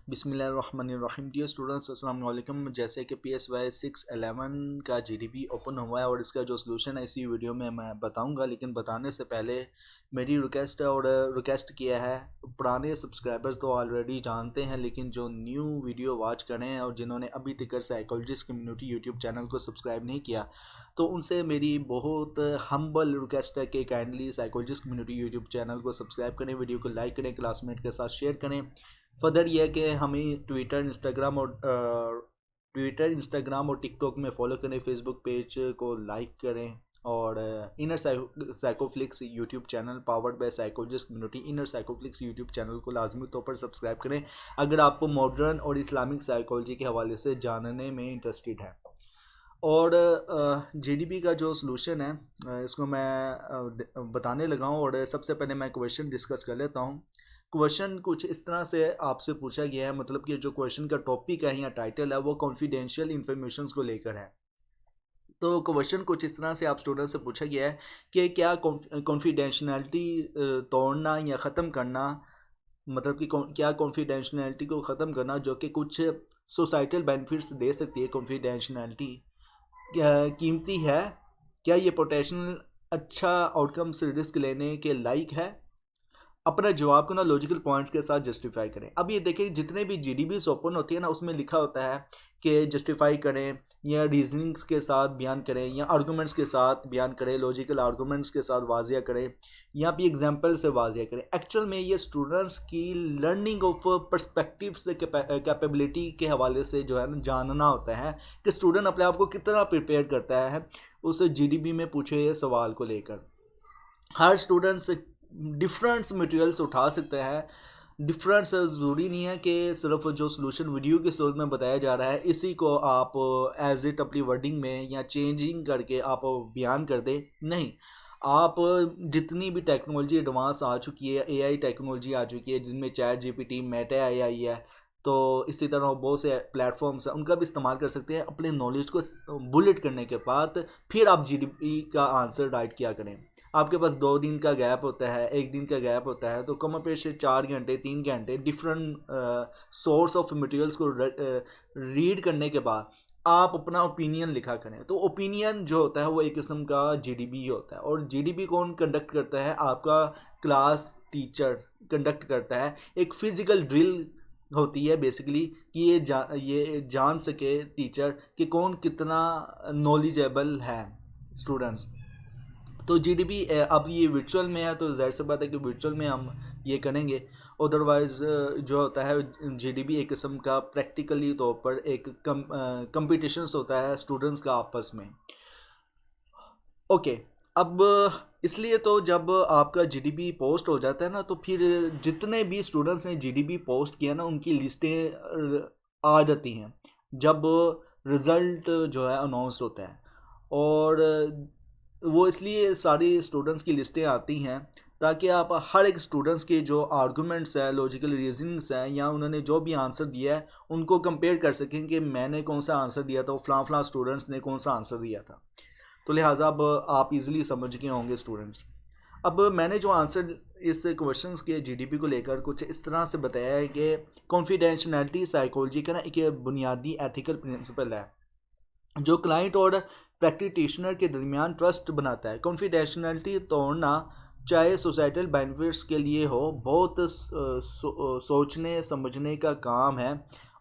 बिस्मिल्लाहिर्रहमानिर्रहीम। Dear students, अस्सलाम वालेकुम। जैसे कि PSY 611 का GDP ओपन हुआ है और इसका जो सलूशन है इसी वीडियो में मैं बताऊंगा, लेकिन बताने से पहले मेरी रिक्वेस्ट है और रिक्वेस्ट किया है, पुराने सब्सक्राइबर्स तो ऑलरेडी जानते हैं, लेकिन जो न्यू वीडियो वॉच करें और जिन्होंने अभी तक साइकोलॉजिस्ट कम्युनिटी यूट्यूब चैनल को सब्सक्राइब नहीं किया, तो उनसे मेरी बहुत हम्बल रिक्वेस्ट है कि kindly Psychologist Community YouTube channel को सब्सक्राइब करें, वीडियो को लाइक करें, क्लासमेट के साथ शेयर करें। फर्दर ये है कि हमें ट्विटर इंस्टाग्राम और टिकटॉक में फॉलो करें, फेसबुक पेज को लाइक करें और Inner Psychoflix YouTube channel powered by Psychologist Community Inner Psychoflix YouTube channel को लाजमी तौर पर सब्सक्राइब करें अगर आपको मॉडर्न और इस्लामिक साइकोलॉजी के हवाले से जानने में इंटरेस्टेड है। और GDP का जो सलूशन है इसको मैं बताने लगा हूँ। और सबसे पहले मैं क्वेश्चन डिस्कस कर लेता हूँ। क्वेश्चन कुछ इस तरह से आपसे पूछा गया है, मतलब कि जो क्वेश्चन का टॉपिक है या टाइटल है वो कॉन्फिडेंशियल इंफॉर्मेशन को लेकर है। तो क्वेश्चन कुछ इस तरह से आप स्टूडेंट से पूछा गया है कि क्या कॉन्फिडेंशनैलिटी तोड़ना या ख़त्म करना, मतलब कि क्या कॉन्फिडेंशनैलिटी को ख़त्म करना जो कि कुछ सोसाइटल बेनिफिट्स दे सकती है, कॉन्फिडेंशनैलिटी कीमती है? क्या ये पोटेंशियल अच्छा आउटकम्स रिस्क लेने के लायक है? अपना जवाब को ना लॉजिकल पॉइंट्स के साथ जस्टिफाई करें। अब ये देखिए, जितने भी GDPs ओपन होती है ना उसमें लिखा होता है कि जस्टिफाई करें या रीजनिंग्स के साथ बयान करें या आर्गूमेंट्स के साथ बयान करें, लॉजिकल आर्गूमेंट्स के साथ वाजिया करें या भी एग्जांपल से वाजिया करें। एक्चुअल में ये स्टूडेंट्स की लर्निंग ऑफ पर्सपेक्टिव से कैपेबिलिटी के हवाले से जो है ना जानना होता है कि स्टूडेंट अपने आप को कितना प्रिपेयर करता है उस GDP में पूछे हुए सवाल को लेकर। हर स्टूडेंट्स डिफरेंट मटेरियल्स उठा सकते हैं। डिफरेंट ज़रूरी नहीं है कि सिर्फ जो सोल्यूशन वीडियो के स्टोर में बताया जा रहा है इसी को आप एज इट अपनी वर्डिंग में या चेंजिंग करके आप बयान कर दें। नहीं, आप जितनी भी टेक्नोलॉजी एडवांस आ चुकी है, AI टेक्नोलॉजी आ चुकी है जिनमें ChatGPT, मेटा AI है, तो इसी तरह बहुत से प्लेटफॉर्म्स हैं, उनका भी इस्तेमाल कर सकते हैं अपने नॉलेज को बुलेट करने के बाद। फिर आप GDP का आंसर राइट किया करें। आपके पास 2 दिन का गैप होता है, 1 दिन का गैप होता है, तो कम पेश 4 घंटे 3 घंटे डिफरेंट सोर्स ऑफ मटेरियल्स को रीड करने के बाद आप अपना ओपिनियन लिखा करें। तो ओपिनियन जो होता है वो एक किस्म का GDP होता है। और GDP कौन कंडक्ट करता है? आपका क्लास टीचर कंडक्ट करता है। एक फिजिकल ड्रिल होती है बेसिकली कि ये जान सके टीचर कि कौन कितना नॉलेजेबल है स्टूडेंट्स। तो GDP अब ये वर्चुअल में है तो ज़ाहिर सी बात है कि वर्चुअल में हम ये करेंगे। अदरवाइज़ जो होता है GDP एक किस्म का प्रैक्टिकली तौर पर एक कंपटीशंस होता है स्टूडेंट्स का आपस में। ओके, अब इसलिए तो जब आपका GDP पोस्ट हो जाता है ना तो फिर जितने भी स्टूडेंट्स ने GDP पोस्ट किया ना उनकी लिस्टें आ जाती हैं जब रिज़ल्ट जो है अनाउंस होता है। और वो इसलिए सारी स्टूडेंट्स की लिस्टें आती हैं ताकि आप हर एक स्टूडेंट्स के जो आर्गूमेंट्स है, लॉजिकल रीजनिंग्स हैं या उन्होंने जो भी आंसर दिया है उनको कंपेयर कर सकें कि मैंने कौन सा आंसर दिया था, फलां फलां स्टूडेंट्स ने कौन सा आंसर दिया था। तो लिहाजा अब आप इजीली समझ गए होंगे स्टूडेंट्स। अब मैंने जो आंसर इस क्वेश्चंस के GDP को लेकर कुछ इस तरह से बताया है कि कॉन्फिडेंशनैलिटी साइकोलॉजी का ना एक बुनियादी एथिकल प्रिंसिपल है जो क्लाइंट और प्रैक्टिशनर के दरमियान ट्रस्ट बनाता है। कॉन्फिडेंशनैलिटी तोड़ना चाहे सोसाइटल बेनिफिट्स के लिए हो बहुत सोचने समझने का काम है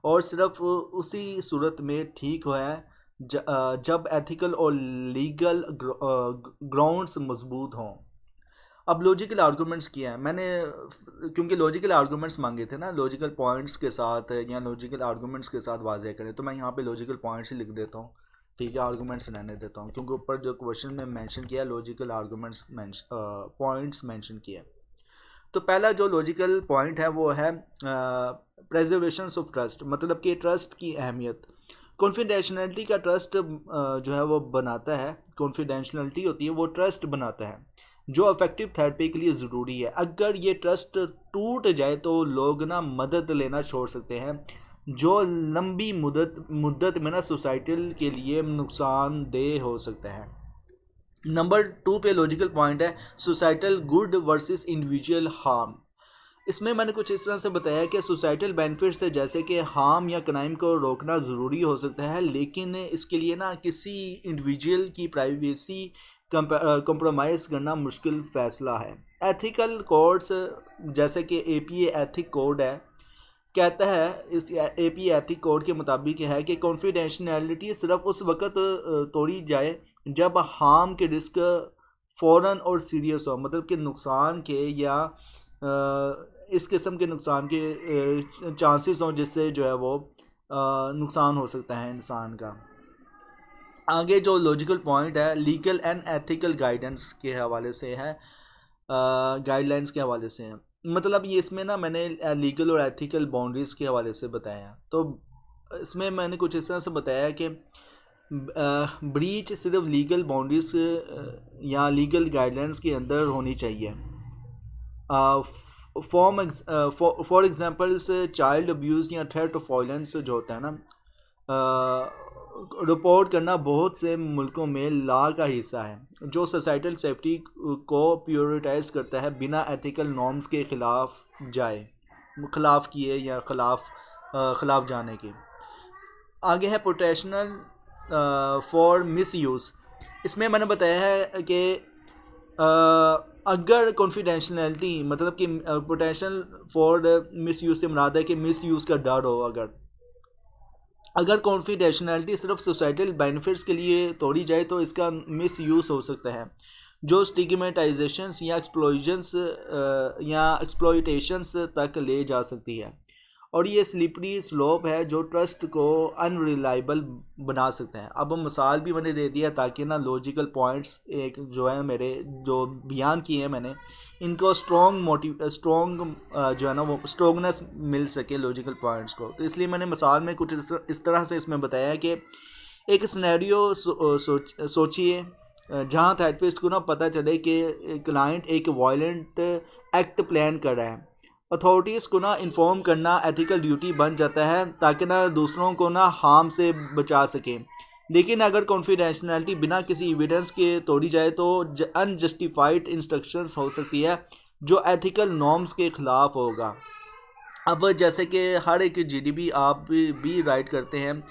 और सिर्फ उसी सूरत में ठीक है जब एथिकल और लीगल ग्राउंड्स मजबूत हों। अब लॉजिकल आर्गूमेंट्स किया है मैंने, क्योंकि लॉजिकल आर्गूमेंट्स मांगे थे ना, लॉजिकल पॉइंट्स के साथ या लॉजिकल आर्गूमेंट्स के साथ वाज़ेह करें, तो मैं यहाँ पे लॉजिकल पॉइंट्स ही लिख देता हूँ, ठीक है, आर्गूमेंट्स रहने देता हूँ क्योंकि ऊपर जो क्वेश्चन में मेंशन किया लॉजिकल आर्गूमेंट्स पॉइंट्स मेंशन किया। तो पहला जो लॉजिकल पॉइंट है वो है प्रेजर्वेशन ऑफ ट्रस्ट, मतलब कि ट्रस्ट की अहमियत। कॉन्फिडेंशनलिटी का ट्रस्ट जो है वो बनाता है, कॉन्फिडेंशनलिटी होती है वो ट्रस्ट बनाता है जो इफेक्टिव थेरेपी के लिए ज़रूरी है। अगर ये ट्रस्ट टूट जाए तो लोग ना मदद लेना छोड़ सकते हैं जो लंबी मुद्दत में ना सोसाइटल के लिए नुकसानदेह हो सकता है। नंबर 2 पे लॉजिकल पॉइंट है societal good versus individual harm. इसमें मैंने कुछ इस तरह से बताया कि सोसाइटल बेनिफिट्स से जैसे कि हार्म या क्राइम को रोकना ज़रूरी हो सकता है, लेकिन इसके लिए ना किसी इंडिविजुअल की प्राइवेसी कंप्रोमाइज़ करना मुश्किल फ़ैसला है। एथिकल कोड्स जैसे कि एपीए एथिक कोड है, कहता है इस एपी एथिक कोड के मुताबिक है कि कॉन्फिडेंशियलिटी सिर्फ उस वक्त तोड़ी जाए जब हार्म के रिस्क फ़ौरन और सीरियस हो, मतलब कि नुकसान के या इस किस्म के नुकसान के चांसेस हों जिससे जो है वो नुकसान हो सकता है इंसान का। आगे जो लॉजिकल पॉइंट है लीगल एंड एथिकल गाइडेंस के हवाले से है, गाइडलाइंस के हवाले से है। मतलब ये इसमें ना मैंने लीगल और एथिकल बाउंड्रीज़ के हवाले से बताया, तो इसमें मैंने कुछ इस तरह से बताया कि ब्रीच सिर्फ लीगल बाउंड्रीज या लीगल गाइडलाइंस के अंदर होनी चाहिए। फॉर एग्जांपल्स चाइल्ड अब्यूज़ या थ्रेट ऑफ वायलेंस जो होता है ना, रिपोर्ट करना बहुत से मुल्कों में लॉ का हिस्सा है, जो सोसाइटल सेफ्टी को प्योरिटाइज करता है बिना एथिकल नॉर्म्स के खिलाफ किए या खिलाफ जाने के। आगे है प्रोटेक्शनल फॉर मिस यूज़। इसमें मैंने बताया है कि अगर कॉन्फिडेंशियलिटी मतलब कि प्रोटेक्शन फॉर मिस यूज़ से मुराद है कि मिस यूज़ का डर हो, अगर कॉन्फिडेंशियलिटी सिर्फ सोसाइटल बेनिफिट्स के लिए तोड़ी जाए तो इसका मिस यूज़ हो सकता है, जो स्टिग्मेटाइजेशंस या एक्सप्लॉयटेशंस तक ले जा सकती है, और ये स्लिपरी स्लोप है जो ट्रस्ट को अनरिलायबल बना सकते हैं। अब मिसाल भी मैंने दे दिया ताकि ना लॉजिकल पॉइंट्स एक जो है मेरे जो बयान किए हैं मैंने इनको स्ट्रॉन्ग जो है ना वो स्ट्रॉन्गनेस मिल सके लॉजिकल पॉइंट्स को। तो इसलिए मैंने मिसाल में कुछ इस तरह से इसमें बताया है कि एक सिनेरियो सोचिए जहाँ थेरेपिस्ट को ना पता चले कि क्लाइंट एक वायलेंट एक्ट प्लान कर रहा है। अथॉरिटीज़ को ना इन्फॉर्म करना एथिकल ड्यूटी बन जाता है ताकि ना दूसरों को ना हार्म से बचा सकें। लेकिन अगर कॉन्फिडेंशियलिटी बिना किसी एविडेंस के तोड़ी जाए तो अनजस्टिफाइड इंस्ट्रक्शंस हो सकती है जो एथिकल नॉर्म्स के ख़िलाफ़ होगा। अब जैसे कि हर एक जीडीपी आप भी राइट करते हैं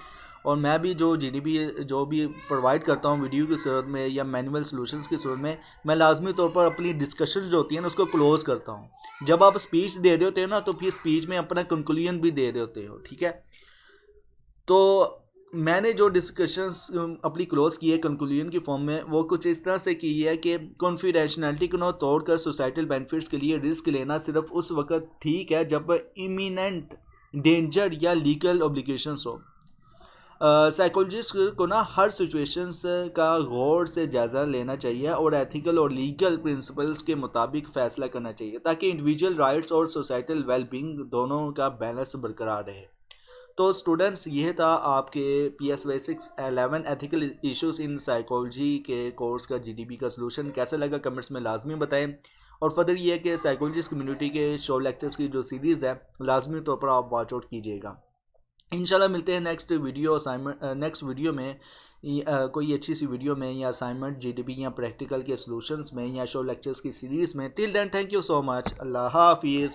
और मैं भी जो जीडीपी जो भी प्रोवाइड करता हूँ वीडियो की सूरत में या मैनुअल सॉल्यूशंस की सूरत में, मैं लाजमी तौर पर अपनी डिस्कशन जो होती है ना उसको क्लोज़ करता हूँ। जब आप स्पीच दे रहे होते हो ना तो फिर स्पीच में अपना कंक्लूजन भी दे रहे होते हो, ठीक है। तो मैंने जो डिस्कशंस अपनी क्लोज़ की है कंक्लूजन की फॉर्म में, वो कुछ इस तरह से की है कि कॉन्फिडेंशियलिटी को तोड़कर सोसाइटल बेनिफिट्स के लिए रिस्क लेना सिर्फ उस वक्त ठीक है जब इमिनेंट डेंजर या लीगल ऑब्लिगेशंस हो। साइकोलॉजिस्ट को ना हर सिचुएशंस का गौर से जायज़ा लेना चाहिए और एथिकल और लीगल प्रिंसिपल्स के मुताबिक फ़ैसला करना चाहिए ताकि इंडिविजुअल राइट्स और सोसाइटल वेलबींग दोनों का बैलेंस बरकरार रहे। तो स्टूडेंट्स, यह था आपके PSY 611 ethical issues in psychology के कोर्स का GDP का सलूशन। कैसा लगा कमेंट्स में लाजमी बताएं। और फर्दर ये है कि साइकोलॉजिस्ट कम्युनिटी के शो लेक्चर्स की जो सीरीज़ है लाजमी तौर पर आप वॉच आउट कीजिएगा। इंशाल्लाह मिलते हैं नेक्स्ट वीडियो में कोई अच्छी सी वीडियो में या असाइनमेंट GDP या प्रैक्टिकल के सॉल्यूशंस में या शो लेक्चर्स की सीरीज़ में। Till then thank you so much. अल्लाह हाफिज़।